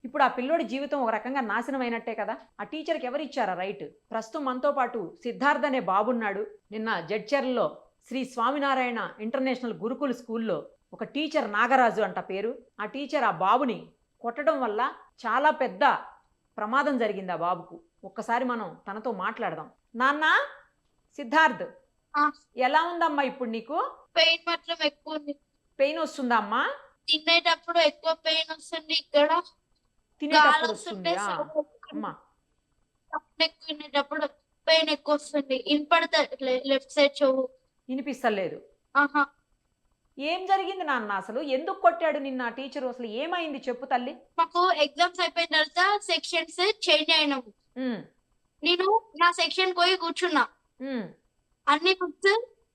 ఇప్పుడు ఆ పిల్లోడి జీవితం ఒక రకంగా నాశనం అయినట్టే కదా! ఆ టీచర్‌కి ఎవరిచ్చారా రైట్? ప్రస్తుతం మనతో పాటు సిద్ధార్థ్ అనే బాబున్నాడు. నిన్న జడ్చర్లలో శ్రీ స్వామినారాయణ ఇంటర్నేషనల్ గురుకుల్ స్కూల్‌లో ఒక టీచర్ నాగరాజు అంట పేరు. ఆ టీచర్ ఆ బాబుని కొట్టడం వల్ల చాలా పెద్ద ప్రమాదం జరిగింది ఆ బాబుకు. ఒక్కసారి మనం తనతో మాట్లాడదాం. నాన్న సిద్ధార్థ్ ఆ! ఎలా ఉందమ్మా ఇప్పుడు నీకు? పెయిన్ మాత్రం ఎక్కువుంది. పెయిన్ వస్తుందా అమ్మా? తినేటప్పుడు ఎక్కువ పెయినొస్తుంది ఇక్కడ. తినేటప్పుడు గాలొస్తుంటే వస్తుంది. ఆ! సౌండొస్తుంది. అమ్మా సౌండ్ ఎక్కువ వినేటప్పుడు పెయిన్ ఎక్కువొస్తుంది. ఇనపడతలే లెఫ్ట్ సైడ్ చెవు. వినిపిస్తలేదు. ఆహా! ఏం జరిగింది నాన్న అసలు? ఎందుకు కొట్టాడు నిన్ను ఆ టీచరు? అసలు ఏమైంది చెప్పు తల్లి? మాకు ఎగ్జామ్స్ అయిపోయిన తర్వాత సెక్షన్స్ చేంజ్ అయినాము. హ్మ్. నేను నా సెక్షన్‌కి పోయి కూర్చున్నా. హ్మ్. అన్ని బుక్స్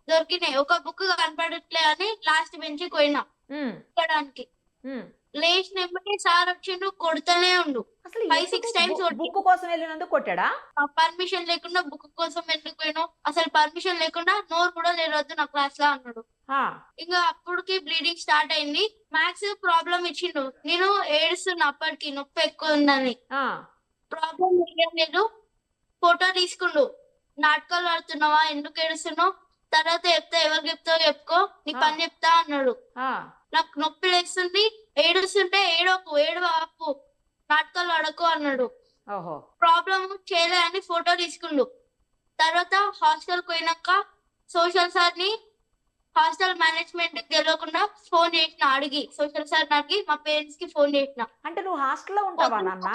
దొరికినాయి. ఒక బుక్ కనపడట్లే అని లాస్ట్ బెంచ్‌కి పోయినా హ్మ్. ఎక్కడానికి. హ్మ్. లేచిన ఎమ్మటే సారొచ్చిండు కొడతనే ఉండు. అసలు 5, ఎందుకు 6 టైమ్స్ బుక్కు కొట్టిండు. కోసం ఎళ్ళినందుకు కొట్టాడా? పర్మిషన్ లేకుండా బుక్ కోసం ఎందుకు పోయినావు? అసలు పర్మిషన్ లేకుండా నోరు కూడా తెరవద్దు నా క్లాస్‌లో అన్నాడు. ఆ! ఇంగ అప్పటికి బ్లీడింగ్ స్టార్ట్ అయింది. మ్యాథ్స్ ప్రాబ్లమ్ ఇచ్చిండు. నేను ఏడుస్తున్నా అప్పటికి నొప్పి ఎక్కువుందని. ఆ! ప్రాబ్లమ్ తెలియలేదు. ఫోటో తీసుకుండు. నాటకాలు ఆడుతున్నావా? ఎందుకు ఏడుస్తున్నావు? తర్వాత చెప్తా ఎవరికి చెప్తావో చెప్పుకో. నీ ఆ! పని చెప్తా అన్నాడు. ఆ! నాకు నొప్పి లేస్తుంది. ఏడుస్తుంటే ఏడవకు. ఏడువ ఆపు. నాటకాలు ఆడకు అన్నాడు. ఓహో! ప్రాబ్లమ్ చేయలే అని ఫోటో తీసుకుండు. తర్వాత హాస్టల్‌కి పోయినాక సోషల్ సార్‌ని హాస్టల్ మేనేజ్‌మెంట్‌కి తెలవకుండా ఫోను చేసిన అడిగి. సోషల్ సార్‌ని అడిగి మా పేరెంట్స్‌కి ఫోను చేసిన. అంటే నువ్వు హాస్టల్‌లో ఉంటావా పొద్దున నాన్న?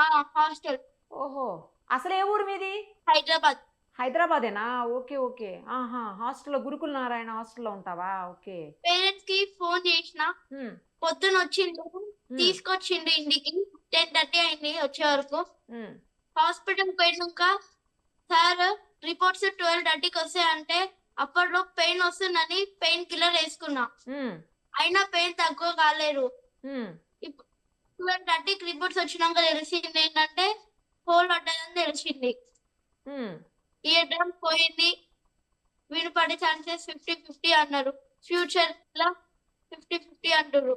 ఆ! హాస్టల్ ఓహో! అసలు ఏ ఊరు మీది? హైదరాబాద్. హైదరాబాదేనా? ఓకే. ఓకే. ఆహా! హాస్టల్‌లో గురుకుల నారాయణ హాస్టల్‌లో ఉంటావా? ఓకే. పేరెంట్స్‌కి ఫోను చేసిన. హ్మ్. పొద్దునొచ్చిండు. హ్మ్. తీసుకొచ్చిండు ఇంటికి. 10:30 అయింది వచ్చే వరకు. హ్మ్. హాస్పిటల్‌కి పోయినంక సార్ రిపోర్ట్స్ 12:30కి వస్తాయంటే అప్పట్లో పెయిన్ వస్తుందని పెయిన్ కిల్లర్ యేసుకున్నా. హ్మ్. అయినా పెయిన్ తక్కువ కాలేదు. హ్మ్. ఇప్ 12:30కి రిపోర్ట్స్ వచ్చినంక తెలిసిందేంటంటే హోల్ పడ్డదని తెలిసింది. హ్మ్. ఇయర్ డ్రమ్ పోయింది. వినపడే ఛాన్సెస్ 50, 50 అన్నారు. ఫ్యూచర్‌ల 50, 50 అంటుర్రు.